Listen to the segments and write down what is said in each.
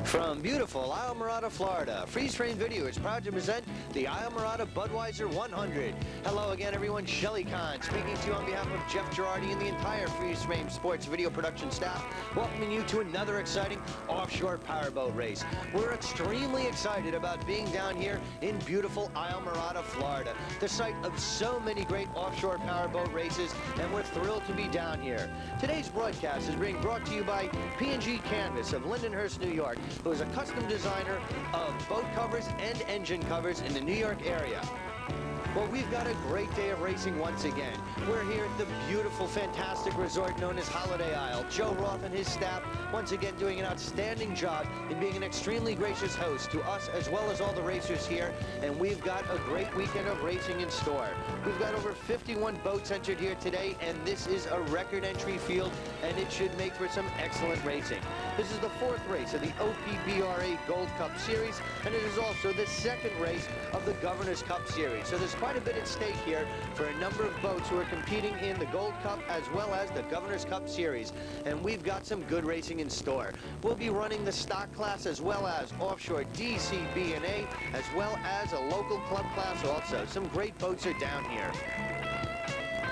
From beautiful Islamorada, Florida, Freeze Frame Video is proud to present the Islamorada Budweiser 100. Hello again, everyone. Shelly Kahn speaking to you on behalf of Jeff Girardi and the entire Freeze Frame Sports video production staff, welcoming you to another exciting offshore powerboat race. We're extremely excited about being down here in beautiful Islamorada, Florida, the site of so many great offshore powerboat races, and we're thrilled to be down here. Today's broadcast is being brought to you by P&G Canvas of Lindenhurst, New York, who is a custom designer of boat covers and engine covers in the New York area. Well, we've got a great day of racing once again. We're here at the beautiful, fantastic resort known as Holiday Isle. Joe Roth and his staff once again doing an outstanding job in being an extremely gracious host to us as well as all the racers here, and we've got a great weekend of racing in store. We've got over 51 boats entered here today, and this is a record entry field, and it should make for some excellent racing. This is the fourth race of the OPBRA Gold Cup Series, and it is also the second race of the Governor's Cup Series. So there's quite a bit at stake here for a number of boats who are competing in the Gold Cup as well as the Governor's Cup Series, and we've got some good racing in store. We'll be running the stock class as well as offshore DCB&A as well as a local club class also. Some great boats are down here.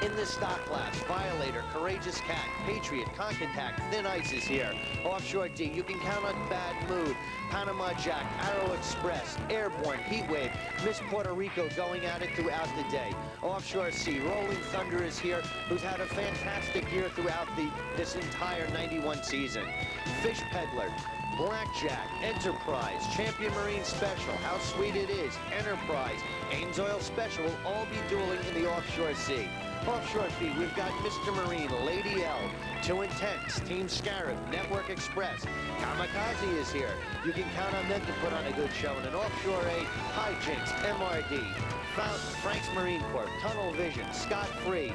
In the stock class, Violator, Courageous Cat, Patriot, Contact, Thin Ice is here. Offshore D, you can count on Bad Mood, Panama Jack, Arrow Express, Airborne, Heatwave, Miss Puerto Rico going at it throughout the day. Offshore C, Rolling Thunder is here, who's had a fantastic year throughout this entire 91 season. Fish Peddler, Blackjack, Enterprise, Champion Marine Special, How Sweet It Is, Enterprise, Ames Oil Special will all be dueling in the Offshore Sea. Offshore B, we've got Mr. Marine, Lady L, Too Intense, Team Scarab, Network Express, Kamikaze is here. You can count on them to put on a good show. And an Offshore A, Hijinks, MRD, Frank's Marine Corps, Tunnel Vision, Scott Free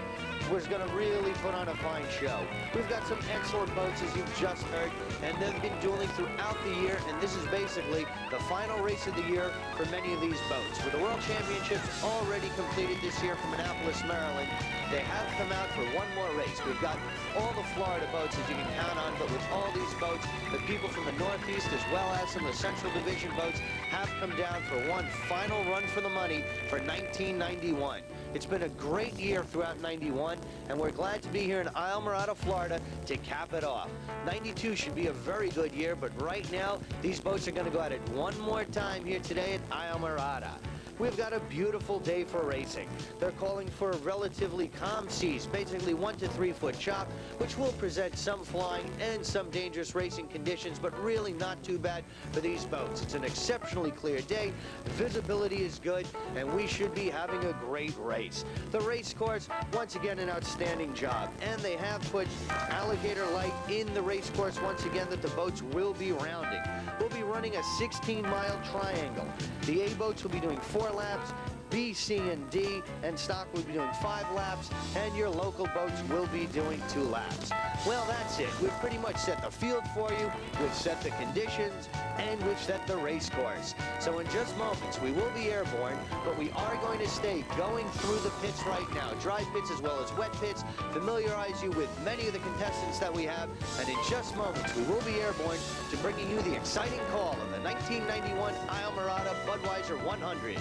was going to really put on a fine show. We've got some excellent boats, as you've just heard, and they've been dueling throughout the year, and this is basically the final race of the year for many of these boats. With the World Championships already completed this year from Annapolis, Maryland, they have come out for one more race. We've got all the Florida boats that you can count on, but with all these boats, the people from the Northeast as well as some of the Central Division boats have come down for one final run for the money for 1991. It's been a great year throughout 91, and we're glad to be here in Islamorada, Florida to cap it off. 92 should be a very good year, but right now, these boats are going to go at it one more time here today at Islamorada. We've got a beautiful day for racing. They're calling for relatively calm seas, basically 1 to 3 foot chop, which will present some flying and some dangerous racing conditions, but really not too bad for these boats. It's an exceptionally clear day, visibility is good, and we should be having a great race. The race course, once again, an outstanding job, and they have put alligator light in the race course once again that the boats will be rounding. We'll be running a 16-mile triangle. The A boats will be doing 4 laps, B, C, and D, and stock will be doing 5 laps, and your local boats will be doing 2 laps. Well, that's it. We've pretty much set the field for you, we've set the conditions, and we've set the race course. So in just moments, we will be airborne, but we are going to stay going through the pits right now, dry pits as well as wet pits, familiarize you with many of the contestants that we have, and in just moments, we will be airborne to bringing you the exciting call of the 1991 Islamorada Budweiser 100.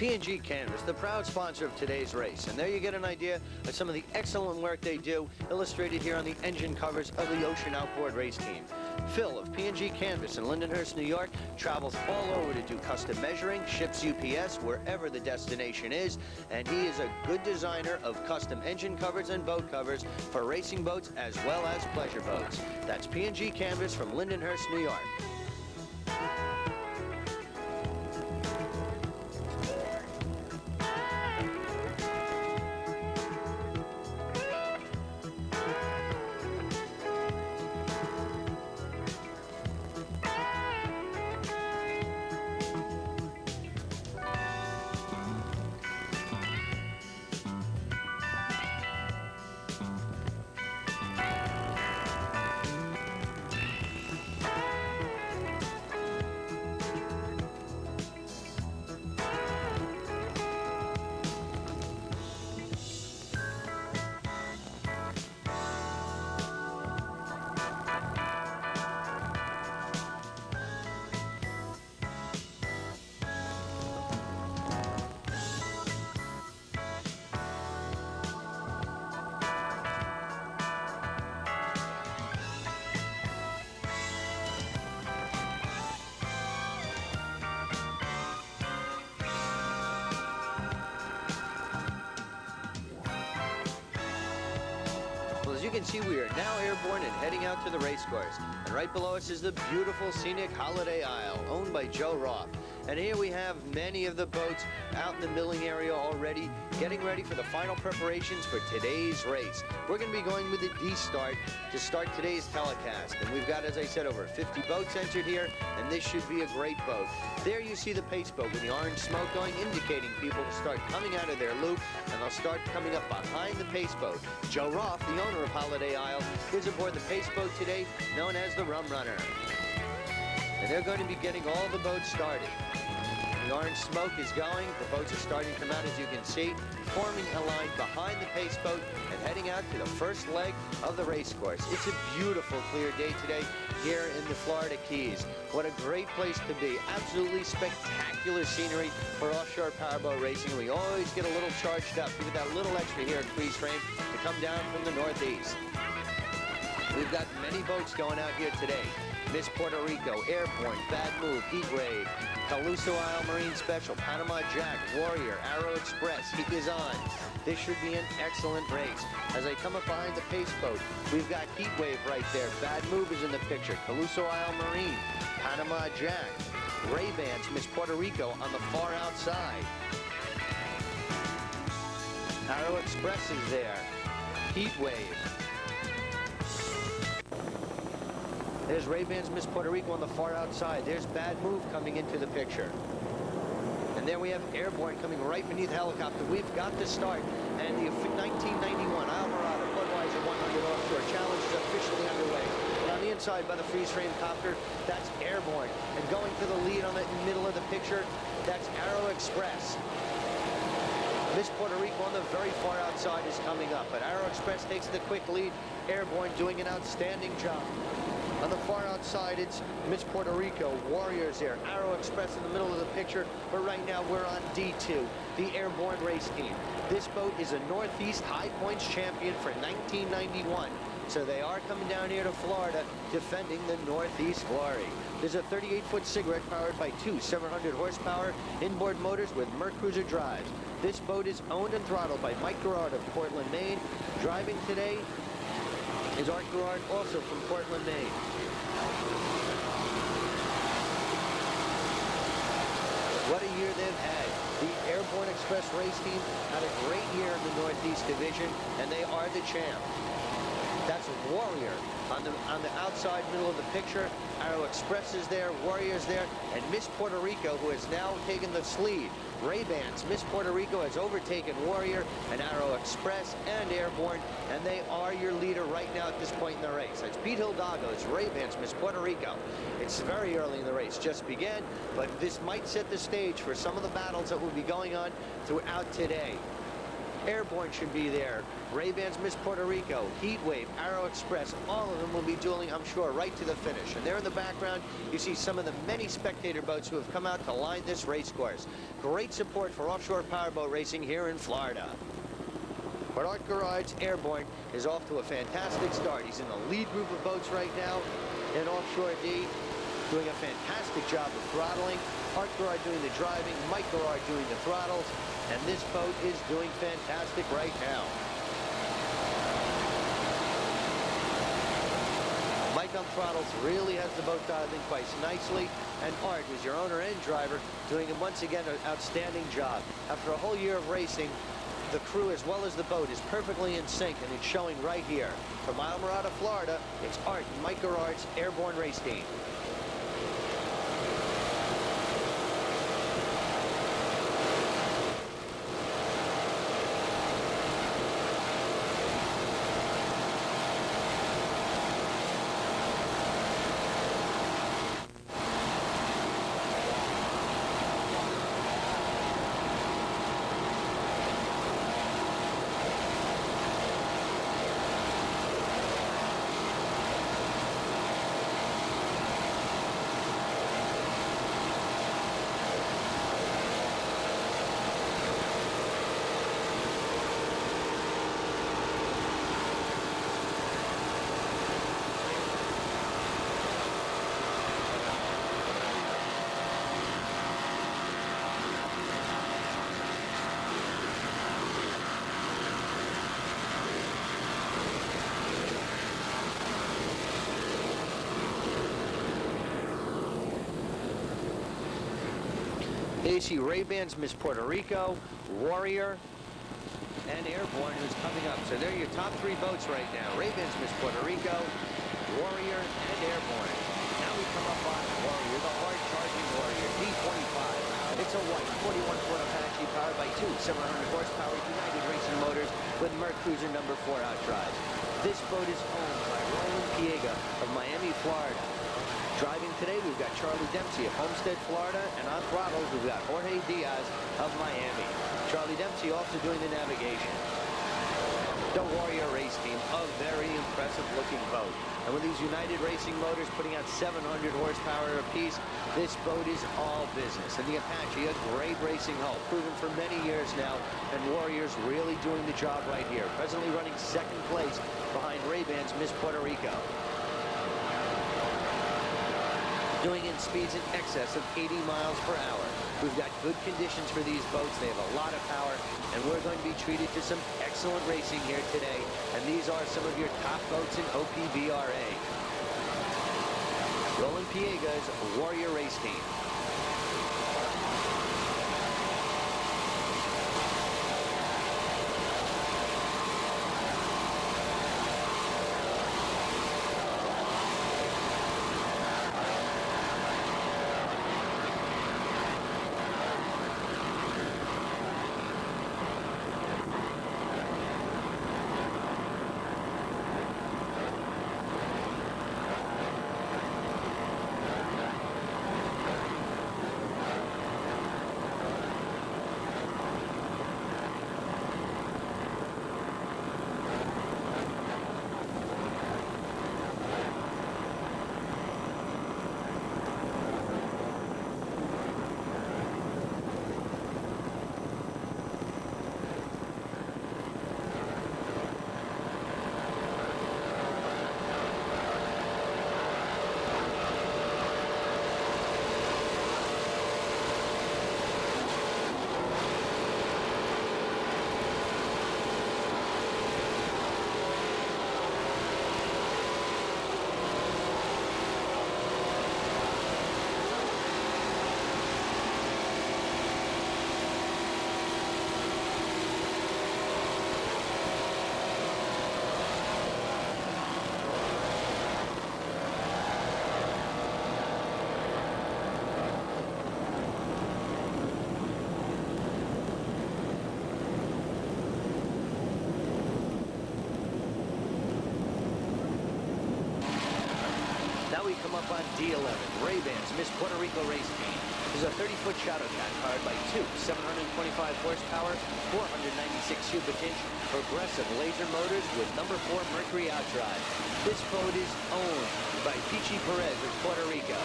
P&G Canvas, the proud sponsor of today's race. And there you get an idea of some of the excellent work they do, illustrated here on the engine covers of the Ocean Outboard race team. Phil of P&G Canvas in Lindenhurst, New York, travels all over to do custom measuring, ships UPS wherever the destination is, and he is a good designer of custom engine covers and boat covers for racing boats as well as pleasure boats. That's P&G Canvas from Lindenhurst, New York. As you can see, we are now airborne and heading out to the race course. And right below us is the beautiful scenic Holiday Isle, owned by Joe Roth. And here we have many of the boats out in the milling area already, getting ready for the final preparations for today's race. We're going to be going with the D start to start today's telecast. And we've got, as I said, over 50 boats entered here, and this should be a great boat. There you see the pace boat with the orange smoke going, indicating people to start coming out of their loop, and they'll start coming up behind the pace boat. Joe Roth, the owner of Holiday Isle, is aboard the pace boat today, known as the Rum Runner. And they're going to be getting all the boats started. The orange smoke is going, the boats are starting to come out, as you can see, forming a line behind the pace boat and heading out to the first leg of the race course. It's a beautiful clear day today here in the Florida Keys. What a great place to be. Absolutely spectacular scenery for offshore powerboat racing. We always get a little charged up. We get that little extra here at Freeze Frame to come down from the northeast. We've got many boats going out here today. Miss Puerto Rico, Airborne, Bad Move, Heat Wave, Caluso Isle Marine Special, Panama Jack, Warrior, Arrow Express, Heat is on. This should be an excellent race. As I come up behind the pace boat, we've got Heat Wave right there. Bad Move is in the picture. Caluso Isle Marine, Panama Jack, Ray-Bans, Miss Puerto Rico on the far outside. Arrow Express is there. Heat Wave. There's Ray-Bans Miss Puerto Rico on the far outside. There's Bad Move coming into the picture. And there we have Airborne coming right beneath the helicopter. We've got to start. And the 1991 Islamorada Budweiser 100 Offshore Challenge is officially underway. And on the inside by the freeze frame copter, that's Airborne. And going for the lead on the middle of the picture, that's Arrow Express. Miss Puerto Rico on the very far outside is coming up, but Arrow Express takes the quick lead. Airborne doing an outstanding job. On the far outside, it's Miss Puerto Rico, Warriors there, Arrow Express in the middle of the picture, but right now we're on D2, the Airborne race team. This boat is a Northeast High Points champion for 1991, so they are coming down here to Florida defending the Northeast glory. There's a 38-foot cigarette powered by two 700 horsepower inboard motors with Mercruiser drives. This boat is owned and throttled by Mike Gerard of Portland, Maine. Driving today is Art Gerard, also from Portland, Maine. What a year they've had. The Airborne Express race team had a great year in the Northeast Division, and they are the champ. That's Warrior on the outside middle of the picture. Arrow Express is there, Warrior's there, and Miss Puerto Rico, who has now taken the lead. Ray-Bans, Miss Puerto Rico has overtaken Warrior and Arrow Express and Airborne, and they are your leader right now at this point in the race. It's Pete Hidalgo, it's Ray-Bans, Miss Puerto Rico. It's very early in the race, just began, but this might set the stage for some of the battles that will be going on throughout today. Airborne should be there. Ray-Bans Miss Puerto Rico, Heatwave, Aero Express, all of them will be dueling, I'm sure, right to the finish. And there in the background, you see some of the many spectator boats who have come out to line this race course. Great support for offshore powerboat racing here in Florida. But Art Garrard's Airborne is off to a fantastic start. He's in the lead group of boats right now in Offshore D, doing a fantastic job of throttling. Art Garrard doing the driving, Mike Garrard doing the throttles, and this boat is doing fantastic right now. Mike on throttles really has the boat dialed in quite nicely, and Art, who's your owner and driver, doing once again an outstanding job. After a whole year of racing, the crew as well as the boat is perfectly in sync, and it's showing right here. From Islamorada, Florida, it's Art and Mike Garrard's Airborne race team. There you see Ray-Bans Miss Puerto Rico, Warrior, and Airborne, who's coming up. So they're your top three boats right now. Ray-Bans Miss Puerto Rico, Warrior, and Airborne. Now we come up on Warrior, the hard-charging Warrior, D25. It's a white 41-foot Apache powered by two 700 horsepower United Racing motors with Merc Cruiser number 4 outdrives. This boat is owned by Roland Piega of Miami, Florida. Driving today, we've got Charlie Dempsey of Homestead, Florida, and on throttles, we've got Jorge Diaz of Miami. Charlie Dempsey also doing the navigation. The Warrior race team, a very impressive-looking boat. And with these United Racing motors putting out 700 horsepower apiece, this boat is all business. And the Apache, a great racing hull, proven for many years now, and Warrior's really doing the job right here. Presently running second place behind Ray-Bans Miss Puerto Rico, doing in speeds in excess of 80 miles per hour. We've got good conditions for these boats. They have a lot of power, and we're going to be treated to some excellent racing here today. And these are some of your top boats in OPVRA. Roland Piega's Warrior race team. Now we come up on D11, Ray-Bans Miss Puerto Rico race team. There's a 30-foot Shadow Cat powered by two 725 horsepower, 496 cubic inch progressive laser motors with number 4 Mercury outdrive. This boat is owned by Pichi Perez of Puerto Rico.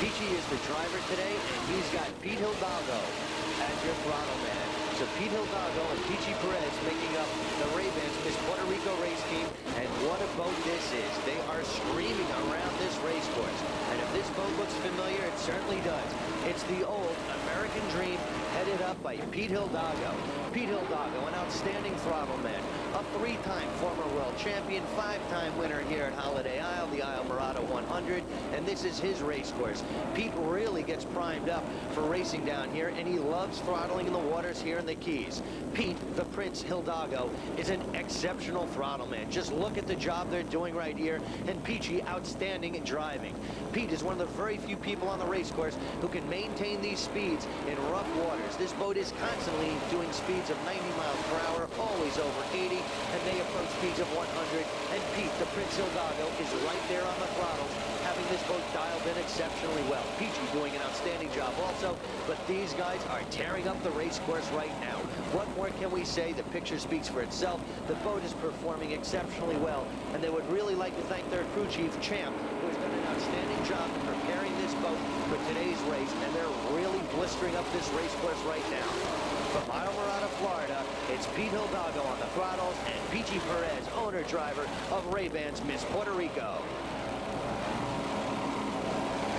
Pichi is the driver today, and he's got Pete Hidalgo as your throttle man. So Pete Hidalgo and Pichi Perez making up the Ray-Bans Miss Puerto Rico race team, and what a boat this is. They are screaming around this race course, and if this boat looks familiar, it certainly does. It's the old American Dream headed up by Pete Hidalgo. Pete Hidalgo, an outstanding throttle man, a 3-time former world champion, 5-time winner here at Holiday Isle, the Islamorada 100, and this is his race course. Pete really gets primed up for racing down here, and he loves throttling in the waters here in the Keys. Pete, the Prince Hidalgo, is an exceptional throttle man. Just look at the job they're doing right here, and Pichi outstanding in driving. Pete is one of the very few people on the race course who can maintain these speeds in rough waters. This boat is constantly doing speeds of 90 miles per hour, always over 80, and they approach speeds of 100. And Pete, the Prince Hidalgo, is right there on the throttle, having this boat dialed in exceptionally well. Pichi doing an outstanding job also, but these guys are tearing up the race course right now. What more can we say? The picture speaks for itself. The boat is performing exceptionally well, and they would really like to thank their crew chief, Champ, who has done an outstanding job in preparing this boat for today's race, and they're really blistering up this race course right now. From Islamorada, Florida, it's Pete Hidalgo on the throttles and Pichi Perez, owner-driver of Ray-Bans Miss Puerto Rico.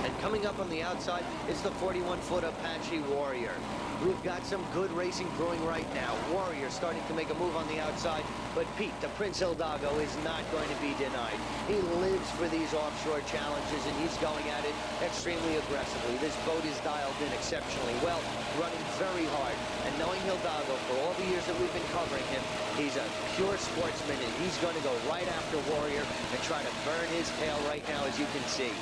And coming up on the outside is the 41-foot Apache Warrior. We've got some good racing brewing right now. Warrior starting to make a move on the outside, but Pete, the Prince Hidalgo, is not going to be denied. He lives for these offshore challenges, and he's going at it extremely aggressively. This boat is dialed in exceptionally well, running very hard, and knowing Hidalgo for all the years that we've been covering him, he's a pure sportsman, and he's going to go right after Warrior and try to burn his tail right now, as you can see.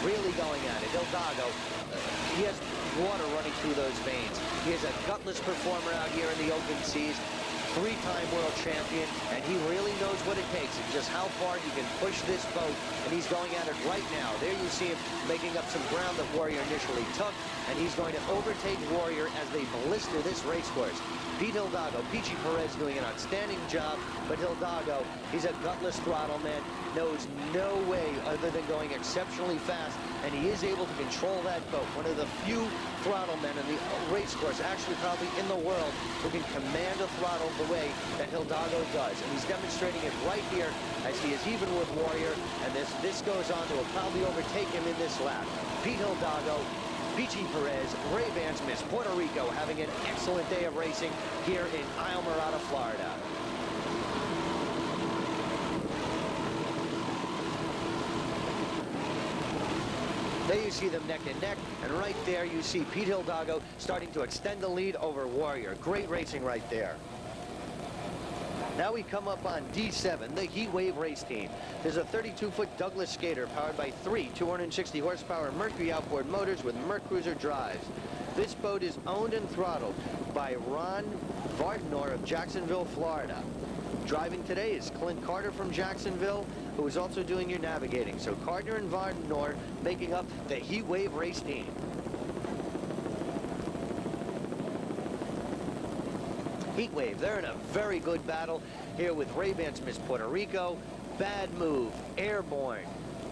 Really going at it. Hidalgo, he has water running through those veins. He is a gutless performer out here in the open seas. 3-time world champion, and he really knows what it takes and just how far you can push this boat, and he's going at it right now. There you see him making up some ground that Warrior initially took, and he's going to overtake Warrior as they blister this race course. Pete Hidalgo, Pichi Perez doing an outstanding job, but Hidalgo, he's a gutless throttle man, knows no way other than going exceptionally fast, and he is able to control that boat. One of the few throttle men in the race course, actually probably in the world, who can command a throttle the way that Hidalgo does. And he's demonstrating it right here as he is even with Warrior, and this goes on to probably overtake him in this lap. Pete Hidalgo, Pichi Perez, Ray-Bans Miss Puerto Rico, having an excellent day of racing here in Islamorada, Florida. There you see them neck and neck, and right there you see Pete Hidalgo starting to extend the lead over Warrior. Great racing right there. Now we come up on D7, the Heat Wave race team. There's a 32-foot Douglas skater powered by 3 260 horsepower Mercury outboard motors with Mercruiser drives. This boat is owned and throttled by Ron Vardnor of Jacksonville, Florida. Driving today is Clint Carter from Jacksonville, who is also doing your navigating. So Carter and Vardnor making up the Heat Wave race team. Heat Wave, they're in a very good battle here with Ray-Bans Miss Puerto Rico, Bad Move, Airborne,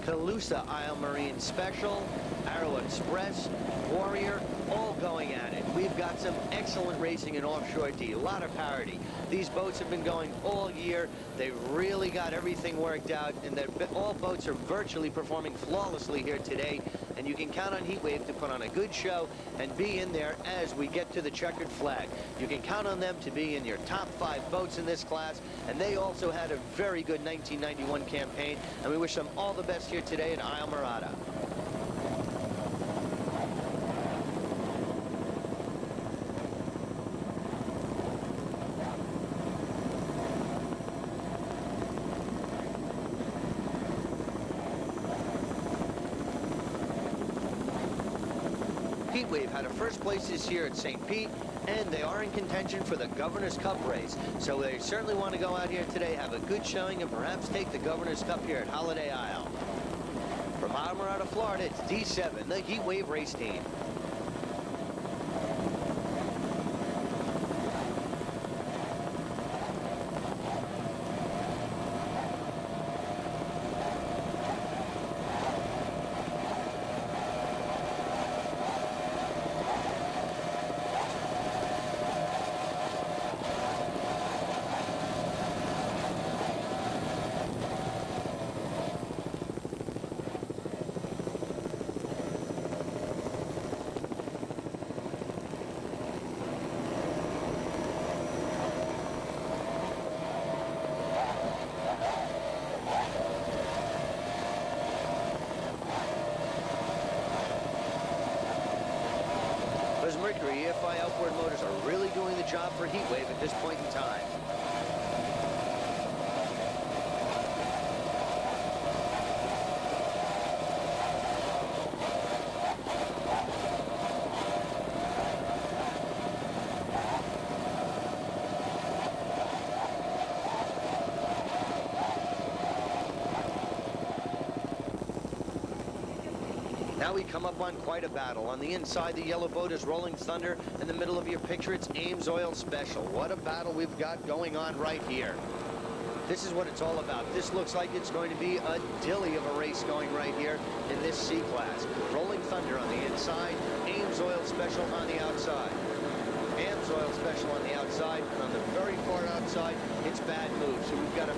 Calusa Isle Marine Special, Arrow Express, Warrior, all going at it. We've got some excellent racing in offshore D, a lot of parity. These boats have been going all year. They've really got everything worked out, and all boats are virtually performing flawlessly here today. And you can count on Heat Wave to put on a good show and be in there as we get to the checkered flag. You can count on them to be in your top 5 boats in this class, and they also had a very good 1991 campaign, and we wish them all the best here today at Islamorada. Heat Wave had a first place this year at St. Pete, and they are in contention for the Governor's Cup race. So they certainly want to go out here today, have a good showing, and perhaps take the Governor's Cup here at Holiday Isle. From Islamorada, Florida, it's D7, the Heat Wave race team. Mercury EFI outboard motors are really doing the job for Heatwave at this point in time. Now we come up on quite a battle. On the inside, the yellow boat is Rolling Thunder. In the middle of your picture, it's Ames Oil Special. What a battle we've got going on right here. This is what it's all about. This looks like it's going to be a dilly of a race going right here in this C-Class. Rolling Thunder on the inside, Ames Oil Special on the outside. Ames Oil Special on the outside, and on the very far outside, it's Bad Move. So we've got a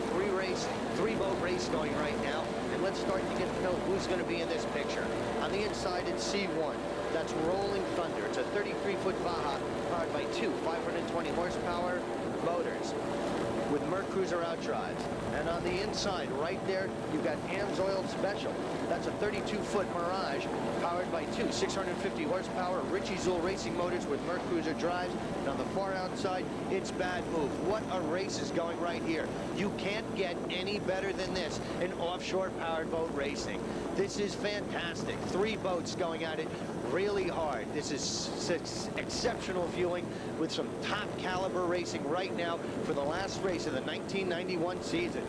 three-boat race going right now, and let's start to get to know who's going to be in this picture. On the inside, it's C1. That's Rolling Thunder. It's a 33-foot Baja powered by two 520 horsepower motors with Merc Cruiser outdrives. And on the inside, right there, you've got Ames Oil Special. That's a 32-foot Mirage powered by two 650 horsepower Ritchie Zool racing motors with Merc Cruiser drives. And on the far outside, it's Bad Move. What a race is going right here. You can't get any better than this in offshore powered boat racing. This is fantastic. Three boats going at it really hard. This is exceptional viewing with some top caliber racing right now for the last race of the 1991 season.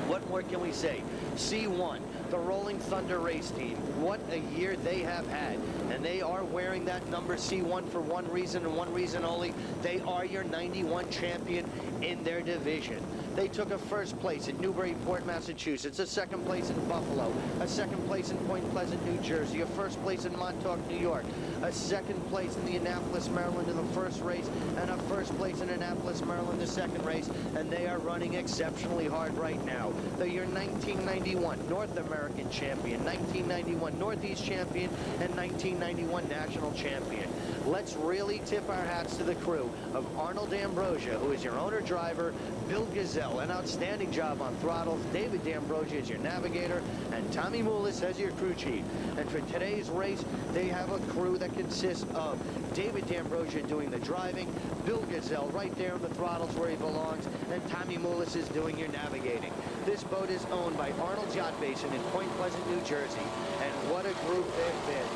What more can we say? C1, the Rolling Thunder race team. What a year they have had. And they are wearing that number C1 for one reason and one reason only. They are your 91 champion in their division. They took a first place in Newburyport, Massachusetts, a second place in Buffalo, a second place in Point Pleasant, New Jersey, a first place in Montauk, New York, a second place in Annapolis, Maryland in the first race, and a first place in Annapolis, Maryland the second race, and they are running exceptionally hard right now. They're your 1991 North American champion, 1991 Northeast champion, and 1991 national champion. Let's really tip our hats to the crew of Arnold Ambrosia, who is your owner-driver, Bill Gazelle, an outstanding job on throttles, David D'Ambrosia is your navigator, and Tommy Moulis as your crew chief. And for today's race, they have a crew that consists of David D'Ambrosia doing the driving, Bill Gazelle right there on the throttles where he belongs, and Tommy Moulis is doing your navigating. This boat is owned by Arnold's Yacht Basin in Point Pleasant, New Jersey, and what a group they've been.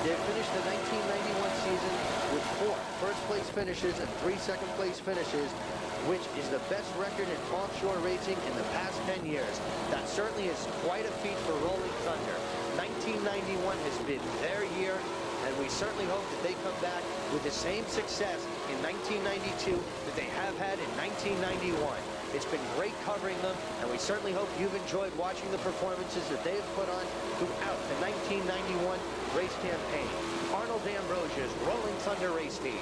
They finished the 1991 season with 4 first-place finishes and 3 second-place finishes, which is the best record in offshore racing in the past 10 years. That certainly is quite a feat for Rolling Thunder. 1991 has been their year, and we certainly hope that they come back with the same success in 1992 that they have had in 1991. It's been great covering them, and we certainly hope you've enjoyed watching the performances that they have put on throughout the 1991 race campaign. Arnold Ambrosia's Rolling Thunder race team.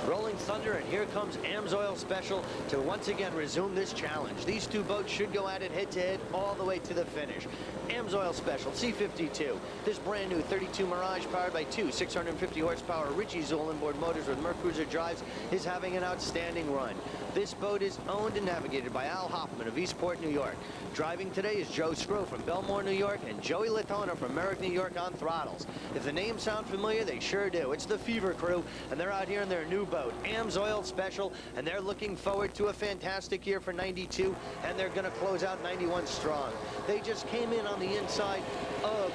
Rolling Thunder, and here comes Ames Oil Special to once again resume this challenge. These two boats should go at it head-to-head all the way to the finish. Ames Oil Special, C52. This brand new 32 Mirage powered by two 650 horsepower Ritchie Zool inboard motors with Merc Cruiser drives is having an outstanding run. This boat is owned and navigated by Al Hoffman of Eastport, New York. Driving today is Joe Scrow from Belmore, New York, and Joey Latona from Merrick, New York on throttles. If the names sound familiar, they sure do. It's the Fever Crew, and they're out here in their new boat, Ames Oil Special, and they're looking forward to a fantastic year for 92, and they're going to close out 91 strong. They just came in on the inside of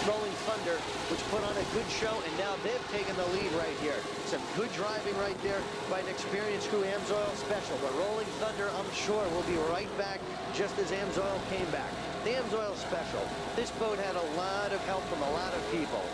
Rolling Thunder, which put on a good show, and now they've taken the lead right here. Some good driving right there by an experienced crew, Ames Oil Special. But Rolling Thunder, I'm sure, will be right back just as Ames Oil came back. The Ames Oil Special, this boat had a lot of help from a lot of people.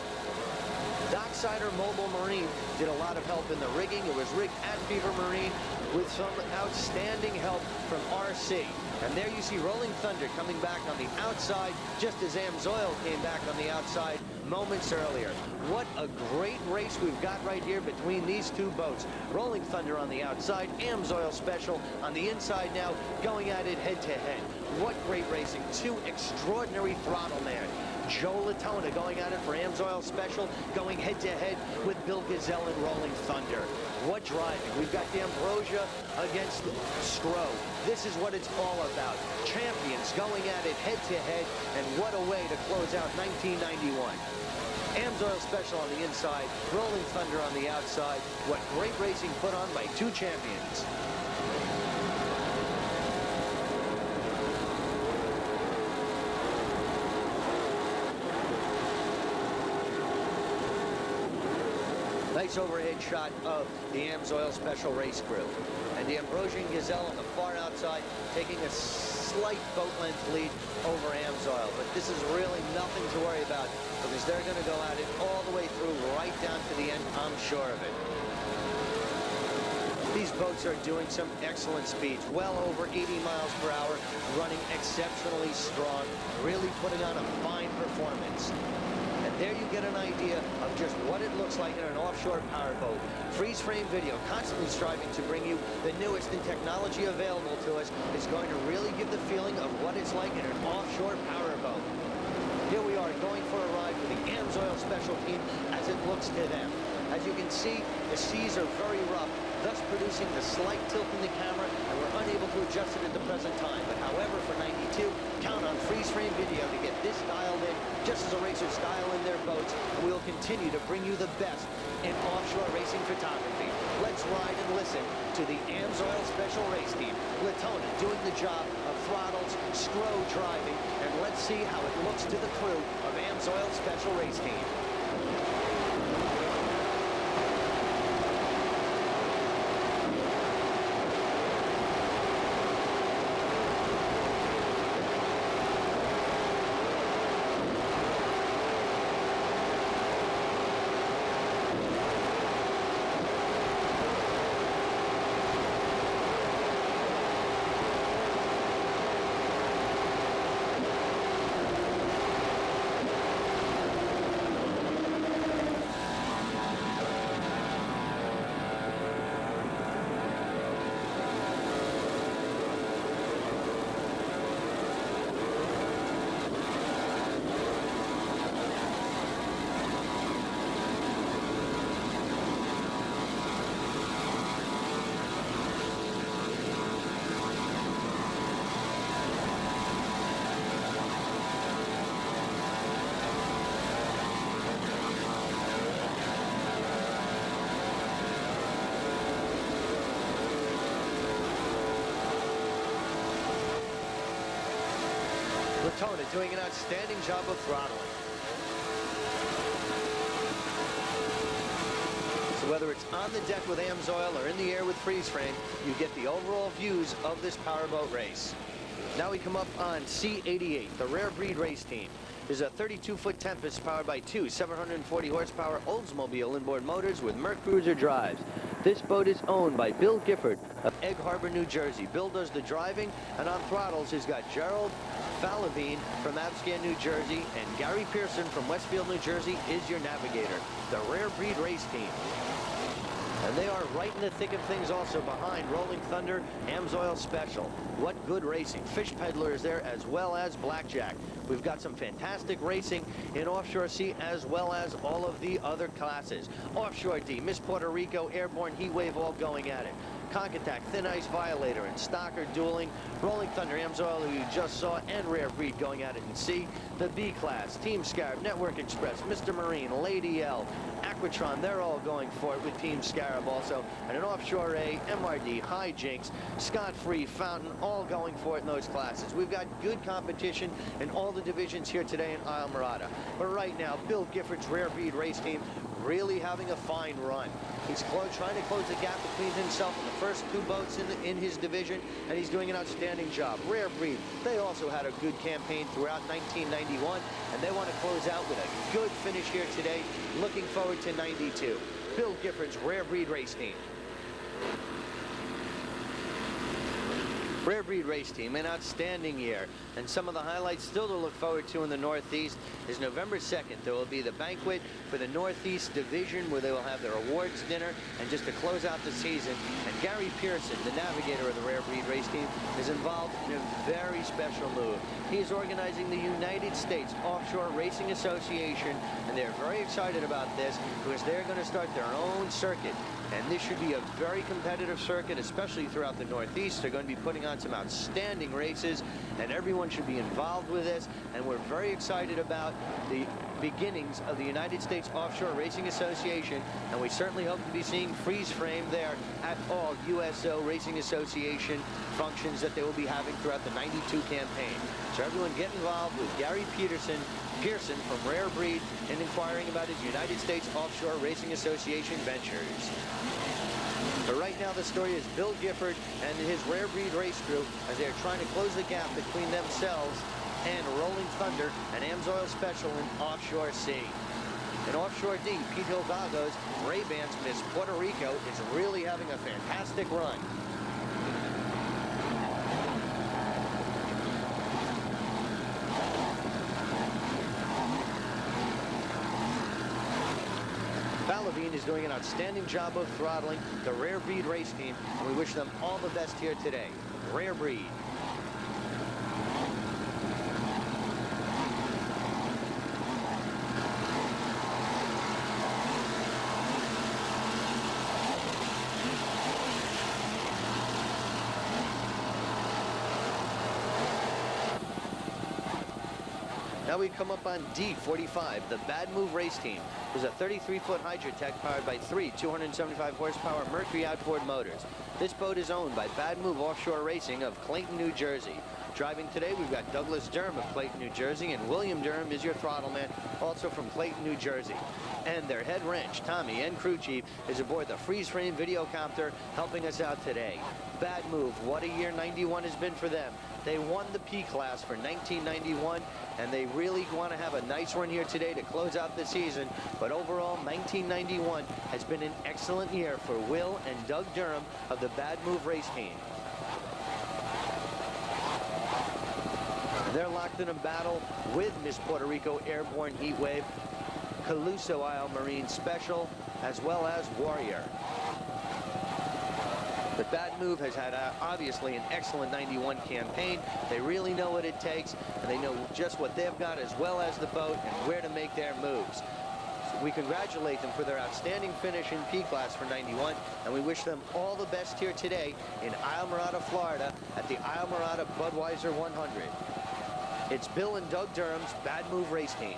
Docksider Mobile Marine did a lot of help in the rigging. It was rigged at Beaver Marine with some outstanding help from RC. And there you see Rolling Thunder coming back on the outside, just as Amsoil came back on the outside moments earlier. What a great race we've got right here between these two boats. Rolling Thunder on the outside, Amsoil Special on the inside now, going at it head-to-head. What great racing. Two extraordinary throttle men. Joe Latona going at it for Amsoil Special, going head-to-head with Bill Gazelle and Rolling Thunder. What driving. We've got D'Ambrosia against Scro. This is what it's all about. Champions going at it head-to-head, and what a way to close out 1991. Amsoil Special on the inside, Rolling Thunder on the outside. What great racing put on by two champions. Nice overhead shot of the Amsoil Special race crew. And the D'Ambrosia and Gazelle on the far outside, taking a slight boat length lead over Amsoil. But this is really nothing to worry about, because they're going to go at it all the way through, right down to the end, I'm sure of it. These boats are doing some excellent speeds, well over 80 miles per hour, running exceptionally strong, really putting on a fine performance. And there you get an idea of just what it looks like in an offshore powerboat. Freeze frame video, constantly striving to bring you the newest in technology available to us, is going to really give the feeling of what it's like in an offshore powerboat. Here we are going for a ride with the Amsoil Special team as it looks to them. As you can see, the seas are very rough, thus producing the slight tilt in the camera, and we're unable to adjust it at the present time. But however, for 92, count on freeze frame video to get this dialed in, just as the racers dial in their boats, and we will continue to bring you the best in offshore racing photography. Let's ride and listen to the Amsoil Special race team. Latona doing the job of throttles, Scro driving, and let's see how it looks to the crew of Amsoil Special race team. Latona doing an outstanding job of throttling. So whether it's on the deck with Amsoil or in the air with freeze frame, you get the overall views of this powerboat race. Now we come up on C88, the rare breed race team. There's a 32-foot Tempest powered by two 740 horsepower Oldsmobile inboard motors with Mercruiser drives. This boat is owned by Bill Gifford of Egg Harbor, New Jersey. Bill does the driving, and on throttles he's got Gerald Falavine from Abscan, New Jersey, and Gary Pearson from Westfield, New Jersey is your navigator. The rare breed race team. And they are right in the thick of things also behind Rolling Thunder, Amsoil Special. What good racing. Fish Peddler is there as well as Blackjack. We've got some fantastic racing in Offshore C as well as all of the other classes. Offshore D, Miss Puerto Rico, Airborne Heat Wave all going at it. Conch-Attack, Thin Ice Violator, and Stocker dueling. Rolling Thunder, Amsoil, who you just saw, and Rare Breed going at it in C. The B class, Team Scarab, Network Express, Mr. Marine, Lady L, Aquatron, they're all going for it with Team Scarab also. And an Offshore A, MRD, Hijinks, Scott Free, Fountain, all going for it in those classes. We've got good competition in all the divisions here today in Islamorada. But right now, Bill Gifford's Rare Breed race team really having a fine run. He's trying to close the gap between himself and the first two boats in his division, and he's doing an outstanding job. Rare Breed, they also had a good campaign throughout 1991, and they want to close out with a good finish here today. Looking forward to 92. Bill Gifford's Rare Breed race team. Rare Breed race team, an outstanding year. And some of the highlights still to look forward to in the Northeast is November 2nd. There will be the banquet for the Northeast Division where they will have their awards dinner. And just to close out the season, and Gary Pearson, the navigator of the Rare Breed race team, is involved in a very special move. He is organizing the United States Offshore Racing Association, and they're very excited about this because they're going to start their own circuit. And this should be a very competitive circuit, especially throughout the Northeast. They're going to be putting on some outstanding races, and everyone should be involved with this. And we're very excited about the beginnings of the United States Offshore Racing Association, and we certainly hope to be seeing freeze frame there at all USO Racing Association functions that they will be having throughout the 92 campaign. So everyone get involved with Gary Pearson from Rare Breed in inquiring about his United States Offshore Racing Association ventures. But right now the story is Bill Gifford and his Rare Breed race crew as they're trying to close the gap between themselves and Rolling Thunder and Amsoil Special in Offshore C. In Offshore D, Pete Hidalgo's Ray-Ban's Miss Puerto Rico is really having a fantastic run. Levine is doing an outstanding job of throttling the Rare Breed race team, and we wish them all the best here today. Rare Breed. Now we come up on D45, the Bad Move race team. There's a 33-foot Hydrotech powered by three 275 horsepower Mercury outboard motors. This boat is owned by Bad Move Offshore Racing of Clayton, New Jersey. Driving today, we've got Douglas Durham of Clayton, New Jersey, and William Durham is your throttle man, also from Clayton, New Jersey. And their head wrench, Tommy, and crew chief, is aboard the freeze frame videocopter helping us out today. Bad Move, what a year 91 has been for them. They won the P class for 1991, and they really want to have a nice run here today to close out the season. But overall, 1991 has been an excellent year for Will and Doug Durham of the Bad Move race team. They're locked in a battle with Miss Puerto Rico Airborne Heatwave, Caluso Isle Marine Special, as well as Warrior. But Bad Move has had obviously an excellent 91 campaign. They really know what it takes, and they know just what they've got as well as the boat and where to make their moves. So we congratulate them for their outstanding finish in P class for 91, and we wish them all the best here today in Islamorada, Florida at the Islamorada Budweiser 100. It's Bill and Doug Durham's Bad Move race team.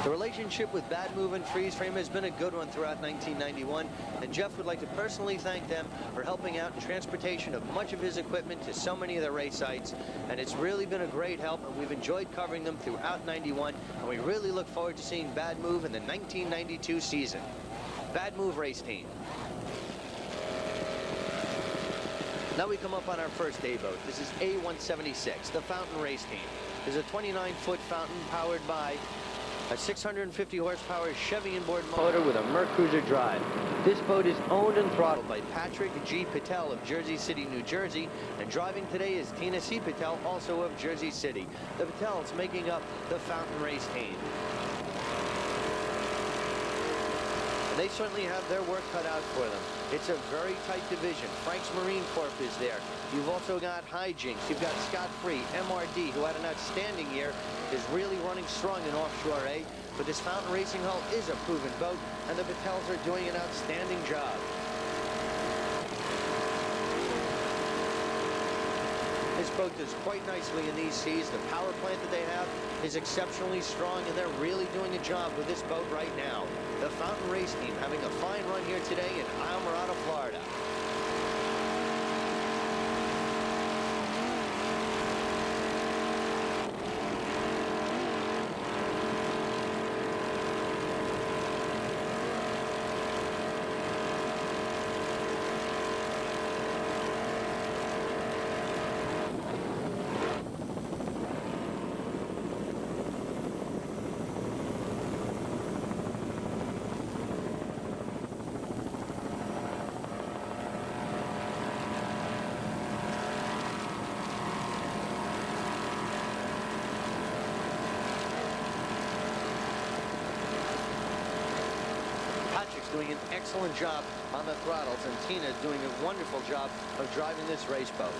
The relationship with Bad Move and Freeze Frame has been a good one throughout 1991, and Jeff would like to personally thank them for helping out in transportation of much of his equipment to so many of the race sites, and it's really been a great help, and we've enjoyed covering them throughout 91, and we really look forward to seeing Bad Move in the 1992 season. Bad Move Race Team. Now we come up on our first A boat. This is A176, the Fountain Race Team. This is a 29-foot fountain powered by a 650 horsepower Chevy inboard motor with a Merc Cruiser drive. This boat is owned and throttled by Patrick G. Patel of Jersey City, New Jersey, and driving today is Tina C. Patel, also of Jersey City. The Patels making up the Fountain Race Team. They certainly have their work cut out for them. It's a very tight division. Frank's Marine Corp is there. You've also got Hijinks. You've got Scott Free, MRD, who had an outstanding year, is really running strong in offshore A. But this Fountain Racing Hull is a proven boat, and the Patels are doing an outstanding job. This boat does quite nicely in these seas. The power plant that they have is exceptionally strong, and they're really doing a job with this boat right now. The Fountain Race Team having a fine run here today in Islamorada, Florida. Patrick's doing an excellent job on the throttles, and Tina's doing a wonderful job of driving this race boat.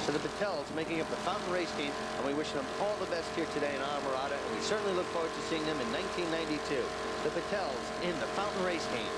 So the Patels making up the Fountain Race Team, and we wish them all the best here today in Islamorada, and we certainly look forward to seeing them in 1992. The Patels in the Fountain Race Team.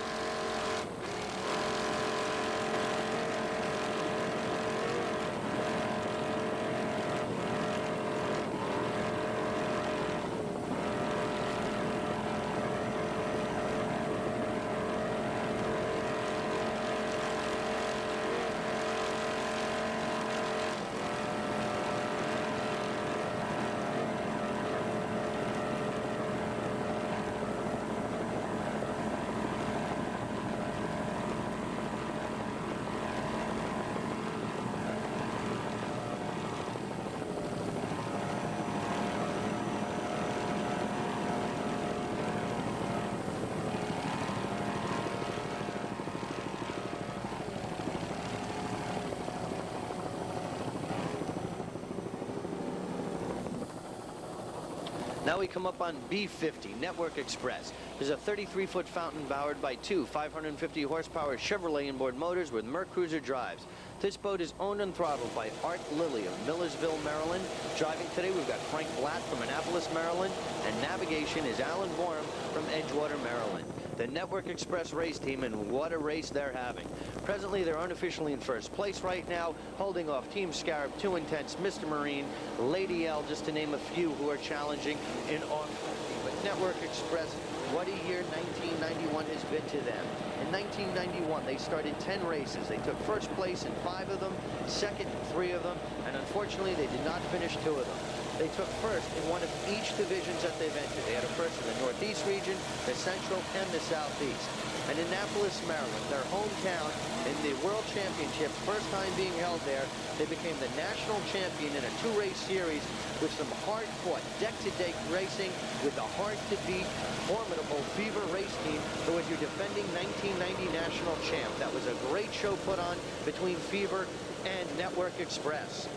Now we come up on B50, Network Express. There's a 33-foot fountain powered by two 550 horsepower Chevrolet inboard motors with Merc Cruiser drives. This boat is owned and throttled by Art Lilly of Millersville, Maryland. Driving today, we've got Frank Blatt from Annapolis, Maryland, and navigation is Alan Borum from Edgewater, Maryland. The Network Express race team, and what a race they're having. Presently, they're unofficially in first place right now, holding off Team Scarab, Too Intense, Mr. Marine, Lady L, just to name a few who are challenging in off-country. But Network Express, what a year 1991 has been to them. In 1991, they started 10 races. They took first place in 5 of them, second in 3 of them, and unfortunately, they did not finish 2 of them. They took first in one of each divisions that they've entered. They had a first in the Northeast region, the Central, and the Southeast. And Annapolis, Maryland, their hometown, in the World Championship, first time being held there, they became the national champion in a 2-race series with some hard-fought, deck-to-deck racing with the hard-to-beat, formidable Fever race team who was your defending 1990 national champ. That was a great show put on between Fever and Network Express.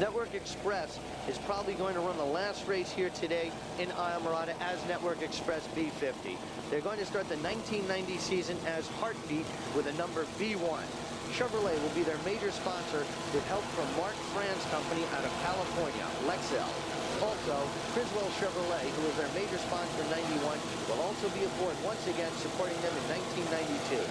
Network Express is probably going to run the last race here today in Islamorada as Network Express B50. They're going to start the 1990 season as Heartbeat with a number B1. Chevrolet will be their major sponsor with help from Mark Fran's company out of California, Lexel. Also, Criswell Chevrolet, who was their major sponsor in 91, will also be aboard once again supporting them in 1992.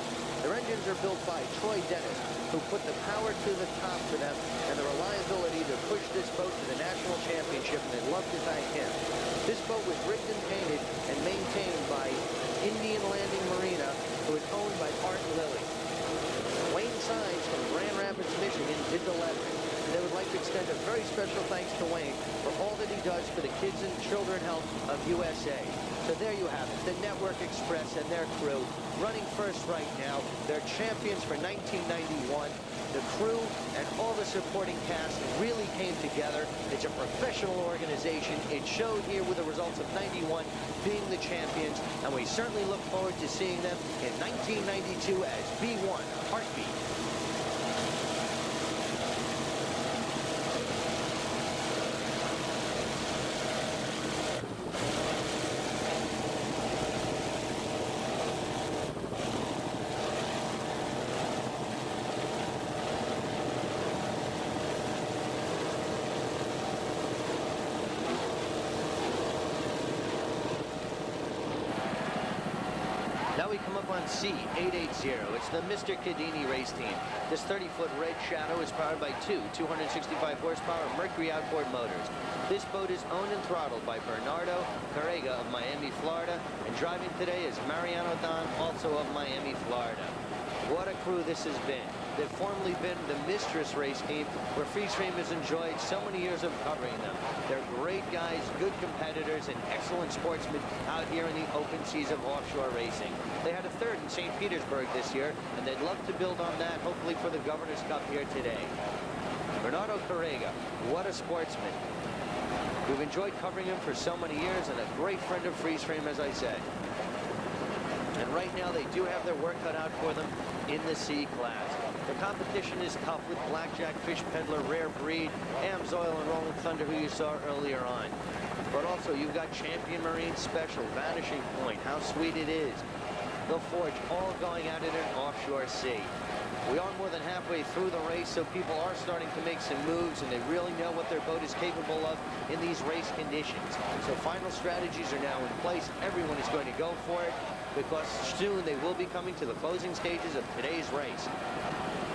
Their engines are built by Troy Dennis, who put the power to the top for them and the reliability to push this boat to the national championship, and they'd love to thank him. This boat was rigged and painted and maintained by Indian Landing Marina, who is owned by Art Lilly. Wayne Signs from Grand Rapids, Michigan did the lettering. They would like to extend a very special thanks to Wayne for all that he does for the kids and children health of USA. So there you have it, the Network Express and their crew running first right now. They're champions for 1991. The crew and all the supporting cast really came together. It's a professional organization. It showed here with the results of 91 being the champions, and we certainly look forward to seeing them in 1992 as B1 Heartbeat. Now we come up on C880. It's the Mr. Cadini race team. This 30-foot red shadow is powered by two 265 horsepower Mercury outboard motors. This boat is owned and throttled by Bernardo Carrega of Miami, Florida, and driving today is Mariano Don, also of Miami, Florida. What a crew this has been. They've formerly been the Mistress race team, where Freestream has enjoyed so many years of covering them. They're great guys, good competitors, and excellent sportsmen out here in the open seas of offshore racing. They had a third in St. Petersburg this year, and they'd love to build on that, hopefully for the Governor's Cup here today. Bernardo Carrega, what a sportsman. We've enjoyed covering him for so many years, and a great friend of Freestream, as I said. And right now they do have their work cut out for them in the C class. The competition is tough with Blackjack, Fish Peddler, Rare Breed, Amsoil, and Rolling Thunder, who you saw earlier on. But also you've got Champion Marine Special, Vanishing Point, how sweet it is. The Forge, all going at it in offshore sea. We are more than halfway through the race, so people are starting to make some moves, and they really know what their boat is capable of in these race conditions. So final strategies are now in place. Everyone is going to go for it, because soon they will be coming to the closing stages of today's race.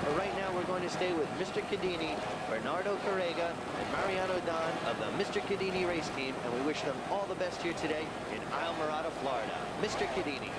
But right now we're going to stay with Mr. Cadini, Bernardo Carrega, and Mariano Don of the Mr. Cadini race team, and we wish them all the best here today in Islamorada, Florida. Mr. Cadini.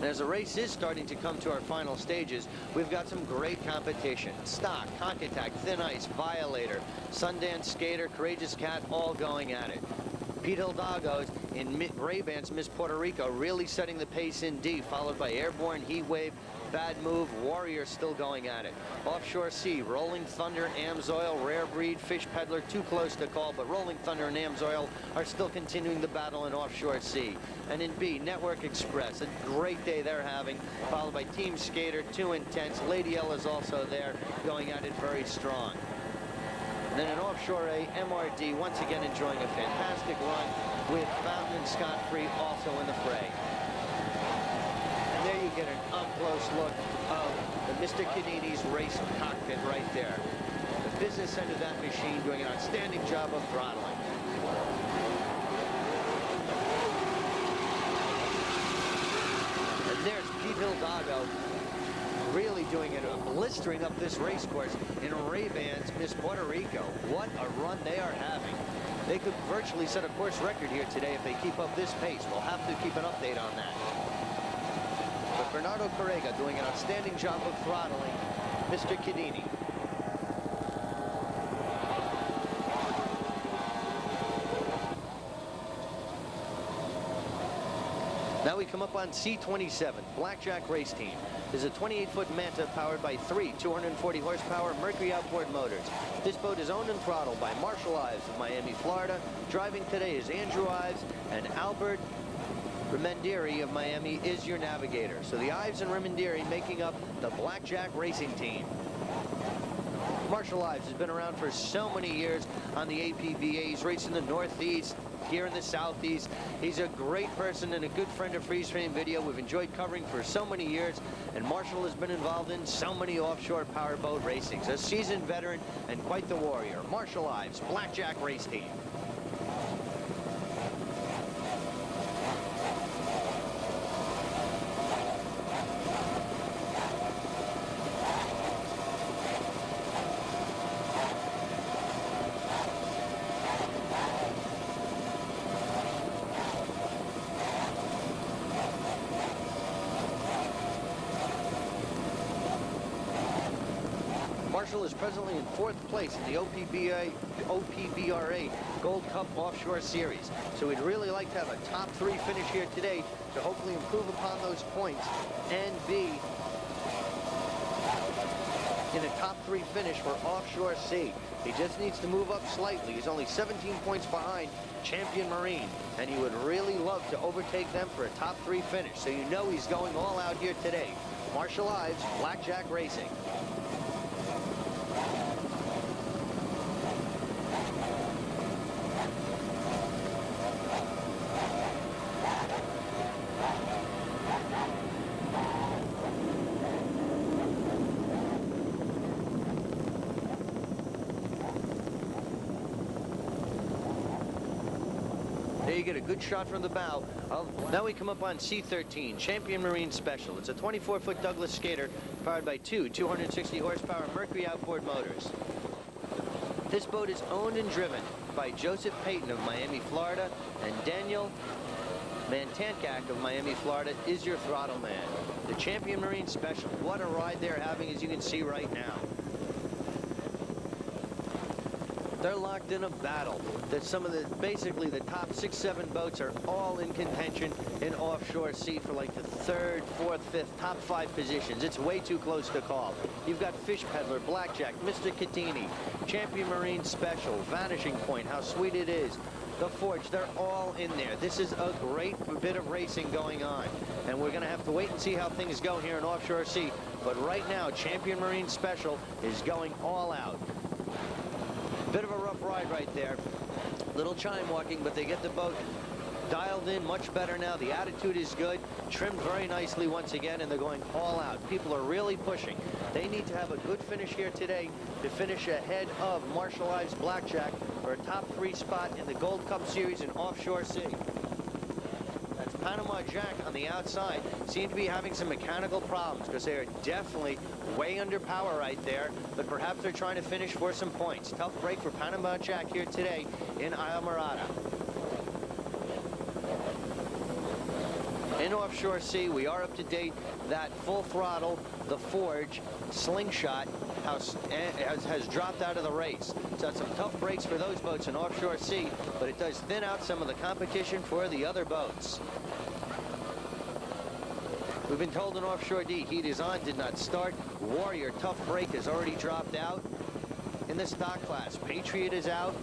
As the race is starting to come to our final stages, we've got some great competition. Stock, Contact, Thin Ice, Violator, Sundance Skater, Courageous Cat, all going at it. Pete Hidalgo's in Ray-Ban's Miss Puerto Rico really setting the pace in D, followed by Airborne, Heat Wave, Bad Move, Warrior still going at it. Offshore Sea, Rolling Thunder, Amsoil, Rare Breed, Fish Peddler, too close to call, but Rolling Thunder and Amsoil are still continuing the battle in Offshore Sea. And in B, Network Express, a great day they're having, followed by Team Skater, Too Intense, Lady L is also there, going at it very strong. And then in Offshore A, MRD once again enjoying a fantastic run with Fountain and Scott Free also in the fray. And there you get an up-close look of the Mr. Cadini's race cockpit right there. The business end of that machine doing an outstanding job of throttling. And there's Pete Hidalgo really doing it, blistering up this race course in Ray-Ban's Miss Puerto Rico. What a run they are having. They could virtually set a course record here today if they keep up this pace. We'll have to keep an update on that. But Bernardo Correga doing an outstanding job of throttling Mr. Chiodini. Now we come up on C27, Blackjack Race Team. This is a 28-foot Manta powered by three 240 horsepower Mercury outboard motors. This boat is owned and throttled by Marshall Ives of Miami, Florida. Driving today is Andrew Ives, and Albert Remendiri of Miami is your navigator. So the Ives and Remendiri making up the Blackjack Racing Team. Marshall Ives has been around for so many years on the APVA. He's raced in the Northeast, here in the Southeast. He's a great person and a good friend of Freeze Frame Video. We've enjoyed covering for so many years, and Marshall has been involved in so many offshore powerboat racings. A seasoned veteran and quite the warrior. Marshall Ives, Blackjack Race Team. Marshall is presently in 4th place in the OPBRA Gold Cup Offshore Series. So we'd really like to have a top 3 finish here today to hopefully improve upon those points and be in a top 3 finish for Offshore C. He just needs to move up slightly. He's only 17 points behind Champion Marine, and he would really love to overtake them for a top 3 finish. So you know he's going all out here today. Marshall Ives, Blackjack Racing. There you get a good shot from the bow. Now we come up on C13, Champion Marine Special. It's a 24-foot Douglas skater powered by two 260 horsepower Mercury outboard motors. This boat is owned and driven by Joseph Payton of Miami, Florida, and Daniel Mantankak of Miami, Florida is your throttle man. The Champion Marine Special. What a ride they're having, as you can see right now. They're locked in a battle that some of the, basically the top 6-7 boats are all in contention in Offshore Sea for like the 3rd, 4th, 5th, top 5 positions. It's way too close to call. You've got Fish Peddler, Blackjack, Mr. Chiodini, Champion Marine Special, Vanishing Point, how sweet it is. The Forge, they're all in there. This is a great bit of racing going on, and we're going to have to wait and see how things go here in Offshore Sea. But right now, Champion Marine Special is going all out. Bit of a rough ride right there. Little chime walking, but they get the boat dialed in much better now. The attitude is good, trimmed very nicely once again, and they're going all out. People are really pushing. They need to have a good finish here today to finish ahead of Marshall Ives Blackjack for a top 3 spot in the Gold Cup Series in Offshore Sea. That's Panama Jack on the outside. Seem to be having some mechanical problems because they are definitely way under power right there, but perhaps they're trying to finish for some points. Tough break for Panama Jack here today in Islamorada. In Offshore Sea, we are up to date. That full throttle, the Forge, Slingshot has dropped out of the race. So it's some tough breaks for those boats in Offshore Sea, but it does thin out some of the competition for the other boats. We've been told in Offshore D, heat is on, did not start. Warrior, tough break, has already dropped out. In the stock class, Patriot is out.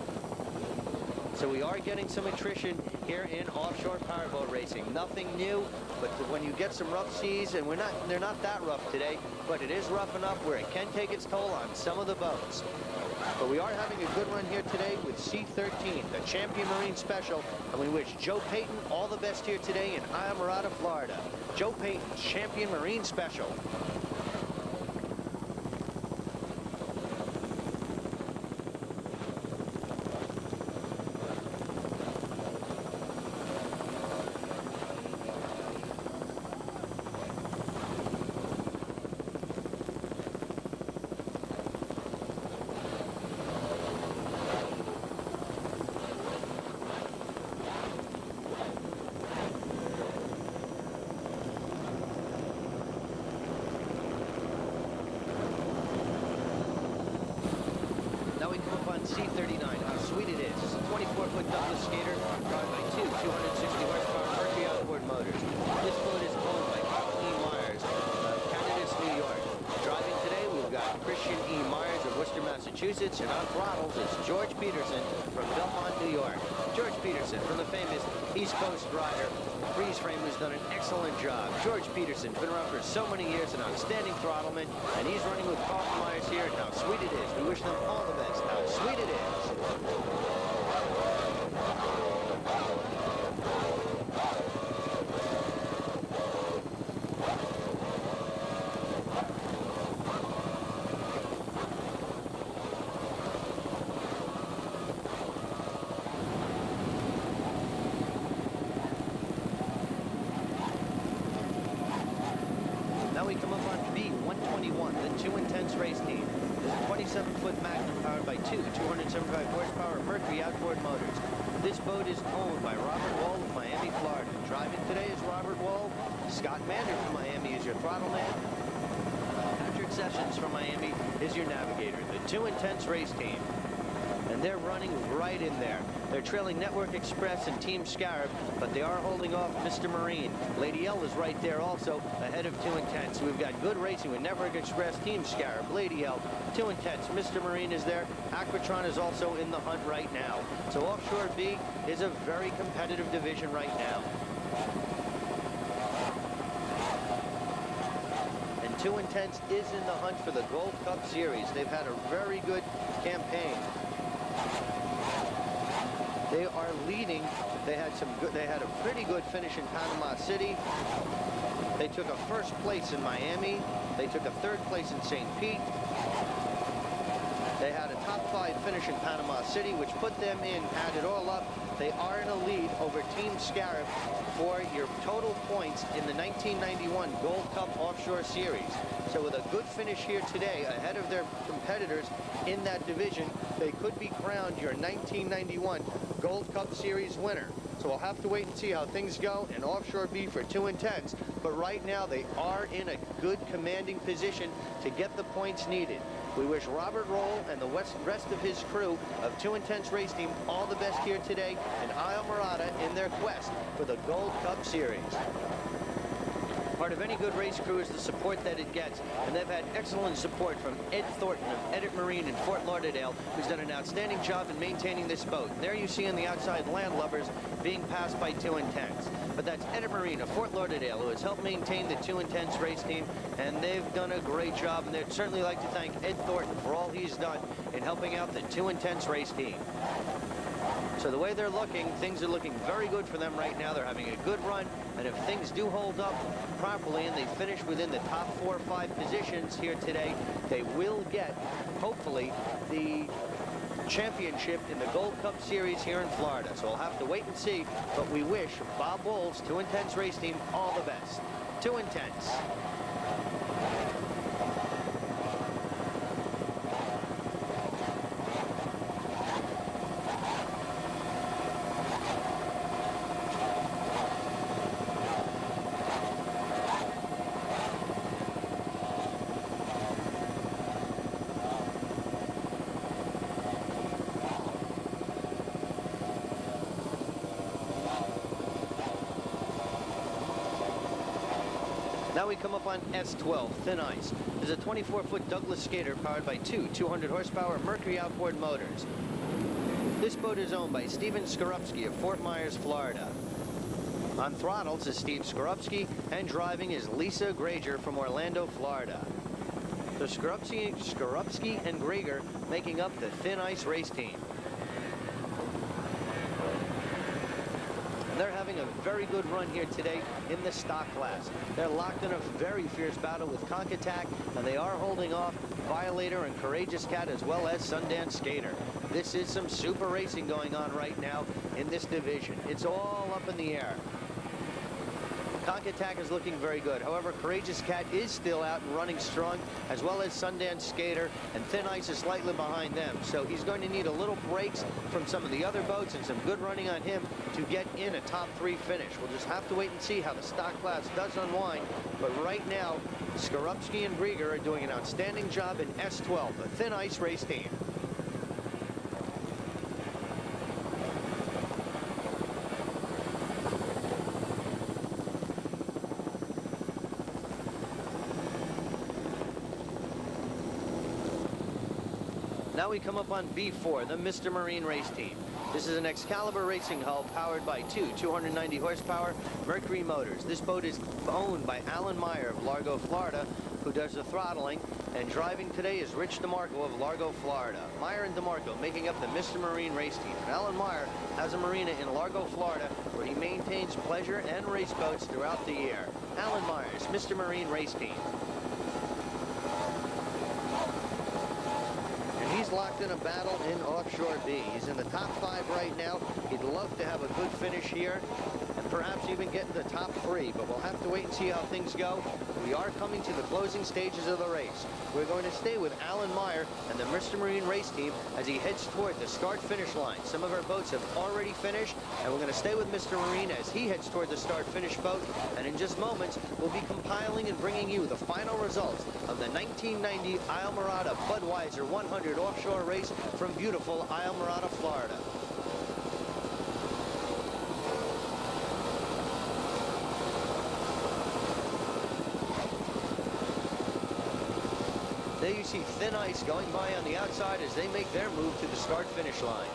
So we are getting some attrition here in offshore powerboat racing. Nothing new, but when you get some rough seas, and they're not that rough today, but it is rough enough where it can take its toll on some of the boats. But we are having a good run here today with C13, the Champion Marine Special, and we wish Joe Payton all the best here today in Islamorada, Florida. Joe Payton, Champion Marine Special. Douglas skater, powered by two 260 horsepower Mercury outboard motors. This boat is owned by Carl E. Myers of Candace, New York. Driving today, we've got Christian E. Myers of Worcester, Massachusetts, and on throttles is George Peterson from Belmont, New York. George Peterson, from the famous East Coast rider, Freeze Frame, has done an excellent job. George Peterson, been around for so many years, an outstanding throttleman, and he's running with Carl Myers here, and how sweet it is. We wish them all the best. How sweet it is. Now we come up on B121, the 2 Intense race team. This 27-foot Magnum powered by two 275 horsepower Mercury outboard motors. This boat is owned by Robert Wall of Miami, Florida. Driving today is Robert Wall. Scott Mander from Miami is your throttle man. Patrick Sessions from Miami is your navigator. The 2 Intense race team. And they're running right in there. They're trailing Network Express and Team Scarab, but they are holding off Mr. Marine. Lady L is right there also, ahead of 2 Intense. We've got good racing with Network Express, Team Scarab, Lady L, 2 Intense. Mr. Marine is there. Aquatron is also in the hunt right now. So Offshore B is a very competitive division right now. And 2 Intense is in the hunt for the Gold Cup Series. They've had a very good campaign. They are leading. They had a pretty good finish in Panama City. They took a first place in Miami. They took a third place in St. Pete. They had a top 5 finish in Panama City, which put them in, add it all up, they are in a lead over Team Scarab for your total points in the 1991 Gold Cup Offshore Series. So with a good finish here today, ahead of their competitors in that division, they could be crowned your 1991 Gold Cup Series winner. So we'll have to wait and see how things go in Offshore B for 2 Intense. But right now, they are in a good commanding position to get the points needed. We wish Robert Roll and the rest of his crew of 2 Intense race team all the best here today in Islamorada in their quest for the Gold Cup Series. Part of any good race crew is the support that it gets, and they've had excellent support from Ed Thornton of Edit Marine in Fort Lauderdale, who's done an outstanding job in maintaining this boat. And there you see on the outside Landlubbers being passed by 2 Intense. But that's Edit Marine of Fort Lauderdale, who has helped maintain the 2 Intense race team, and they've done a great job, and they'd certainly like to thank Ed Thornton for all he's done in helping out the 2 Intense race team. So the way they're looking, things are looking very good for them right now. They're having a good run, and if things do hold up properly and they finish within the top 4 or 5 positions here today, they will get, hopefully, the championship in the Gold Cup Series here in Florida. So we'll have to wait and see, but we wish Bob Wolf's 2 Intense race team all the best. 2 Intense. Now we come up on S12, Thin Ice. There's a 24-foot Douglas skater powered by two 200-horsepower Mercury outboard motors. This boat is owned by Steven Skorupski of Fort Myers, Florida. On throttles is Steve Skorupski, and driving is Lisa Grager from Orlando, Florida. So Skorupski and Grager making up the Thin Ice race team. They're having a very good run here today in the stock class. They're locked in a very fierce battle with Concattack, and they are holding off Violator and Courageous Cat as well as Sundance Skater. This is some super racing going on right now in this division. It's all up in the air. Concattack is looking very good. However, Courageous Cat is still out and running strong, as well as Sundance Skater, and Thin Ice is slightly behind them. So he's going to need a little breaks from some of the other boats and some good running on him to get in a top 3 finish. We'll just have to wait and see how the stock class does unwind. But right now, Skorupski and Grieger are doing an outstanding job in S12, the Thin Ice race team. Now we come up on B4, the Mr. Marine race team. This is an Excalibur racing hull powered by two 290 horsepower Mercury motors. This boat is owned by Alan Meyer of Largo, Florida, who does the throttling, and driving today is Rich DeMarco of Largo, Florida. Meyer and DeMarco making up the Mr. Marine race team. And Alan Meyer has a marina in Largo, Florida, where he maintains pleasure and race boats throughout the year. Alan Meyer's Mr. Marine race team. He's locked in a battle in Offshore B. He's in the top 5 right now. He'd love to have a good finish here and perhaps even get into the top 3, but we'll have to wait and see how things go. We are coming to the closing stages of the race. We're going to stay with Alan Meyer and the Mr. Marine race team as he heads toward the start-finish line. Some of our boats have already finished, and we're going to stay with Mr. Marine as he heads toward the start-finish boat. And in just moments, we'll be compiling and bringing you the final results of the 1990 Islamorada Budweiser 100 offshore race from beautiful Islamorada, Florida. There you see thin ice going by on the outside as they make their move to the start-finish line.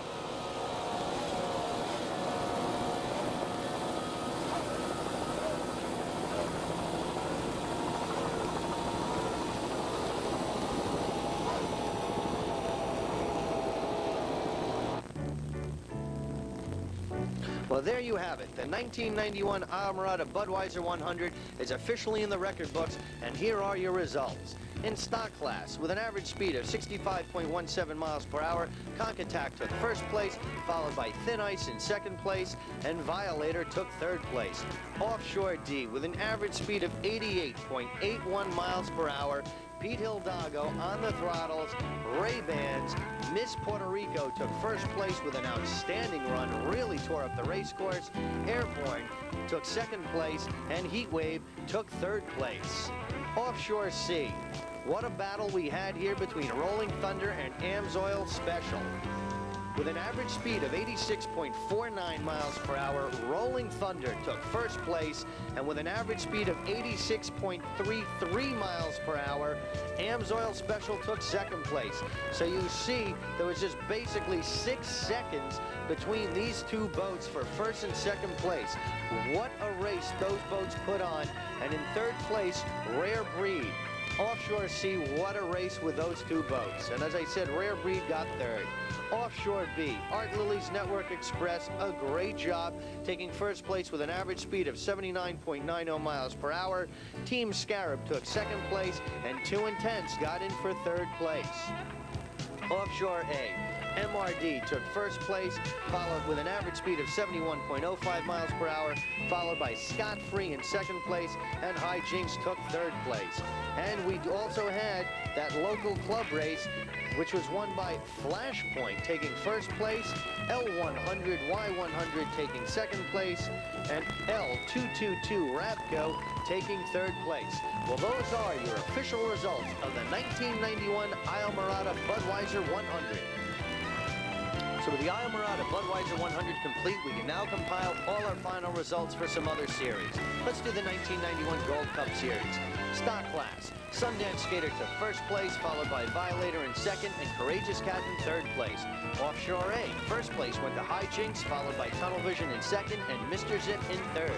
Well, there you have it. The 1991 Islamorada Budweiser 100 is officially in the record books, and here are your results. In stock class, with an average speed of 65.17 miles per hour, Conch-Attack took first place, followed by Thin Ice in second place, and Violator took third place. Offshore D, with an average speed of 88.81 miles per hour, Pete Hidalgo on the throttles, Ray-Bans, Miss Puerto Rico took first place with an outstanding run, really tore up the race course. Airborne took second place, and Heatwave took third place. Offshore C, what a battle we had here between Rolling Thunder and Amsoil Special. With an average speed of 86.49 miles per hour, Rolling Thunder took first place, and with an average speed of 86.33 miles per hour, Amsoil Special took second place. So you see, there was just basically 6 seconds between these two boats for first and second place. What a race those boats put on, and in third place, Rare Breed. Offshore C, what a race with those two boats. And as I said, Rare Breed got third. Offshore B, Art Lily's Network Express, a great job, taking first place with an average speed of 79.90 miles per hour. Team Scarab took second place, and 2 Intense got in for third place. Offshore A, MRD took first place, followed with an average speed of 71.05 miles per hour, followed by Scott Free in second place, and High Jinx took third place. And we also had that local club race, which was won by Flashpoint taking first place, L100, Y100 taking second place, and L222 Rapco taking third place. Well, those are your official results of the 1991 Islamorada Budweiser 100. So with the Islamorada Budweiser 100 complete, we can now compile all our final results for some other series. Let's do the 1991 Gold Cup Series. Stock class, Sundance Skater took first place, followed by Violator in second, and Courageous Cat in third place. Offshore A, first place went to High Jinx, followed by Tunnel Vision in second, and Mr. Zip in third.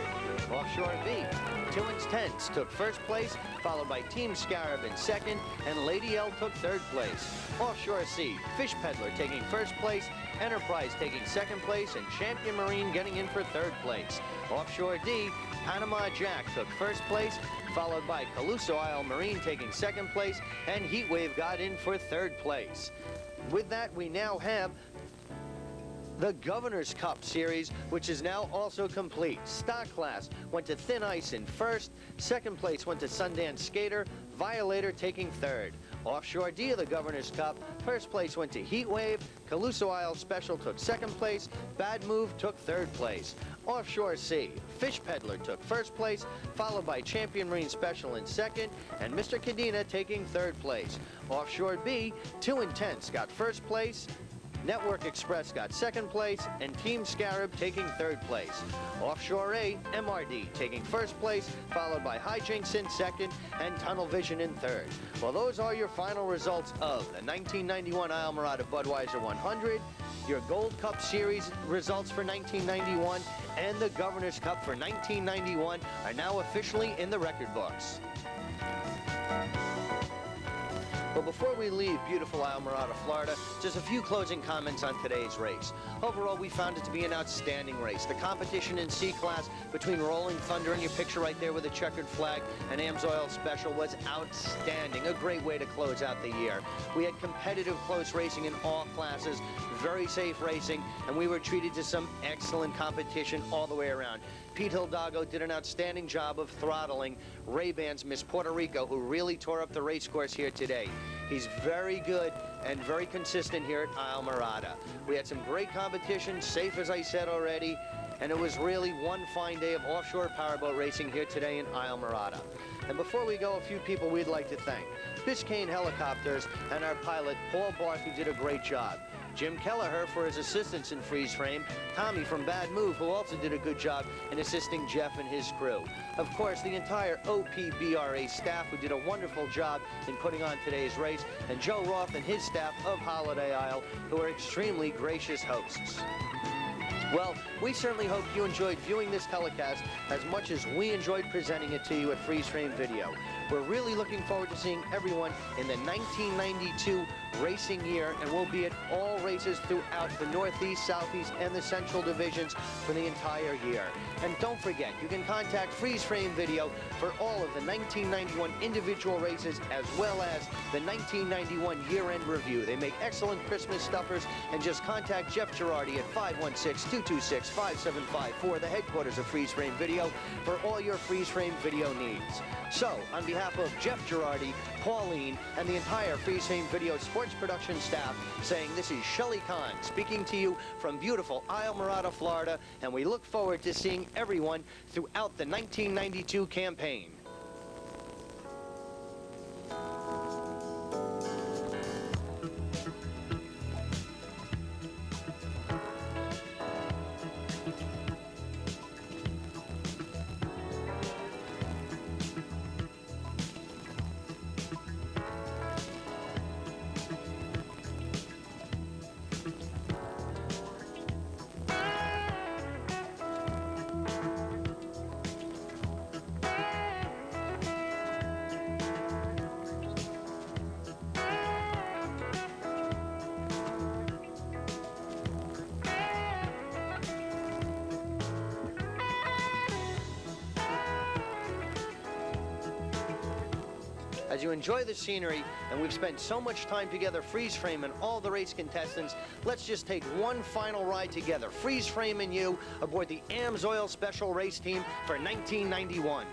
Offshore B, 2 Intense took first place, followed by Team Scarab in second, and Lady L took third place. Offshore C, Fish Peddler taking first place, Enterprise taking second place, and Champion Marine getting in for third place. Offshore D, Panama Jack took first place, followed by Caluso Isle Marine taking second place, and Heatwave got in for third place. With that, we now have the Governor's Cup Series, which is now also complete. Stock class went to Thin Ice in first, second place went to Sundance Skater, Violator taking third. Offshore D of the Governor's Cup, first place went to Heatwave, Caluso Isle Special took second place, Bad Move took third place. Offshore C, Fish Peddler took first place, followed by Champion Marine Special in second, and Mr. Cadena taking third place. Offshore B, 2 Intense got first place, Network Express got second place, and Team Scarab taking third place. Offshore A, MRD taking first place, followed by Hijinks in second, and Tunnel Vision in third. Well, those are your final results of the 1991 Islamorada Budweiser 100, your Gold Cup Series results for 1991, and the Governor's Cup for 1991 are now officially in the record books. Well, before we leave beautiful Islamorada, Florida, just a few closing comments on today's race. Overall, we found it to be an outstanding race. The competition in C-Class between Rolling Thunder and your picture right there with a checkered flag and AMSOIL Special was outstanding. A great way to close out the year. We had competitive close racing in all classes, very safe racing, and we were treated to some excellent competition all the way around. Pete Hidalgo did an outstanding job of throttling Ray-Ban's Miss Puerto Rico, who really tore up the race course here today. He's very good and very consistent here at Islamorada. We had some great competition, safe as I said already, and it was really one fine day of offshore powerboat racing here today in Islamorada. And before we go, a few people we'd like to thank. Biscayne Helicopters and our pilot, Paul Barth, who did a great job. Jim Kelleher for his assistance in freeze frame, Tommy from Bad Move, who also did a good job in assisting Jeff and his crew. Of course, the entire OPBRA staff, who did a wonderful job in putting on today's race, and Joe Roth and his staff of Holiday Isle, who are extremely gracious hosts. Well, we certainly hope you enjoyed viewing this telecast as much as we enjoyed presenting it to you at Freeze Frame Video. We're really looking forward to seeing everyone in the 1992 racing year, and we'll be at all races throughout the Northeast, Southeast, and the Central divisions for the entire year. And don't forget, you can contact Freeze Frame Video for all of the 1991 individual races as well as the 1991 year-end review. They make excellent Christmas stuffers, and just contact Jeff Girardi at 516-226-5754, the headquarters of Freeze Frame Video, for all your Freeze Frame Video needs. So, on behalf of Jeff Girardi, Pauline, and the entire Freeze Frame Video sports production staff, saying this is Shelly Kahn speaking to you from beautiful Islamorada, Florida, and we look forward to seeing everyone throughout the 1992 campaign. As you enjoy the scenery, and we've spent so much time together freeze framing all the race contestants, let's just take one final ride together, freeze framing you aboard the AMSOIL Special Race Team for 1991.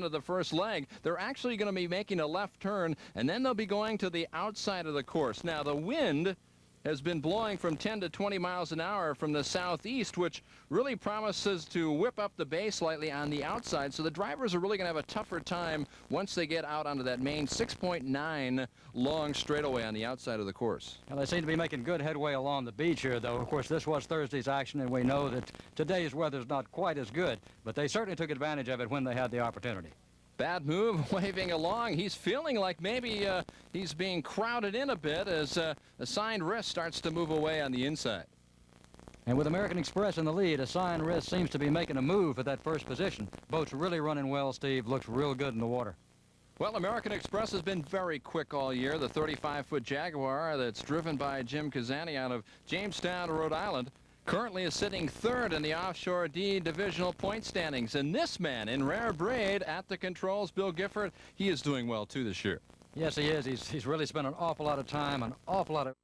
of the first leg. They're actually going to be making a left turn, and then they'll be going to the outside of the course. Now, the wind has been blowing from 10 to 20 miles an hour from the southeast, which really promises to whip up the base slightly on the outside. So the drivers are really going to have a tougher time once they get out onto that main 6.9 long straightaway on the outside of the course. Well, they seem to be making good headway along the beach here, though. Of course, this was Thursday's action, and we know that today's weather's not quite as good, but they certainly took advantage of it when they had the opportunity. Bad move, waving along. He's feeling like maybe he's being crowded in a bit as Assigned Risk starts to move away on the inside. And with American Express in the lead, Assigned Risk seems to be making a move for that first position. Boat's really running well, Steve. Looks real good in the water. Well, American Express has been very quick all year. The 35-foot Jaguar that's driven by Jim Kazani out of Jamestown, Rhode Island, currently is sitting third in the Offshore D divisional point standings. And this man in rare braid at the controls, Bill Gifford, he is doing well, too, this year. Yes, he is. He's really spent an awful lot of time, an awful lot of